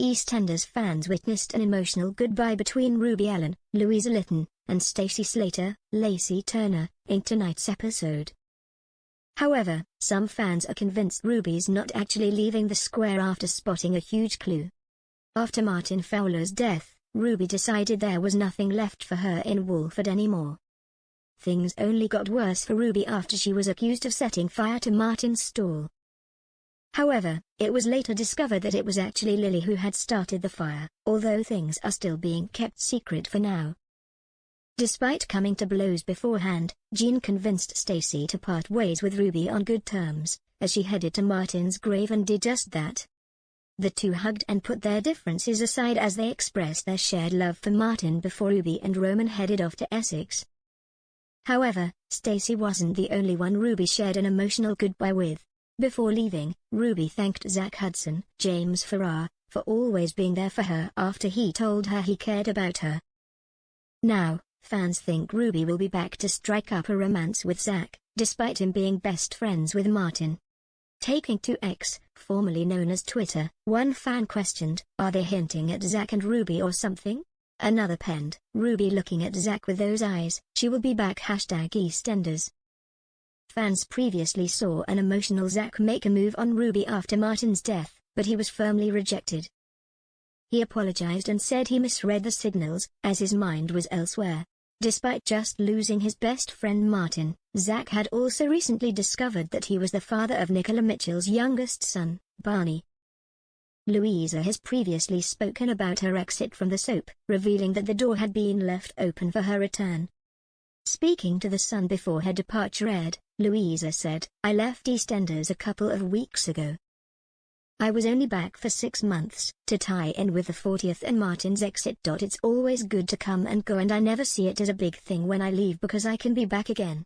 EastEnders fans witnessed an emotional goodbye between Ruby Ellen, Louisa Litton, and Stacey Slater, Lacey Turner, in tonight's episode. However, some fans are convinced Ruby's not actually leaving the square after spotting a huge clue. After Martin Fowler's death, Ruby decided there was nothing left for her in Walford anymore. Things only got worse for Ruby after she was accused of setting fire to Martin's stall. However, it was later discovered that it was actually Lily who had started the fire, although things are still being kept secret for now. Despite coming to blows beforehand, Jean convinced Stacey to part ways with Ruby on good terms, as she headed to Martin's grave and did just that. The two hugged and put their differences aside as they expressed their shared love for Martin before Ruby and Roman headed off to Essex. However, Stacey wasn't the only one Ruby shared an emotional goodbye with. Before leaving, Ruby thanked Zach Hudson, James Farrar, for always being there for her after he told her he cared about her. Now, fans think Ruby will be back to strike up a romance with Zach, despite him being best friends with Martin. Taking to X, formerly known as Twitter, one fan questioned, "Are they hinting at Zach and Ruby or something?" Another penned, "Ruby looking at Zach with those eyes, she will be back #EastEnders." Fans previously saw an emotional Zach make a move on Ruby after Martin's death, but he was firmly rejected. He apologized and said he misread the signals, as his mind was elsewhere. Despite just losing his best friend Martin, Zach had also recently discovered that he was the father of Nicola Mitchell's youngest son, Barney. Louisa has previously spoken about her exit from the soap, revealing that the door had been left open for her return. Speaking to The Sun before her departure aired, Louisa said, "I left EastEnders a couple of weeks ago. I was only back for 6 months, to tie in with the 40th and Martin's exit. It's always good to come and go and I never see it as a big thing when I leave because I can be back again."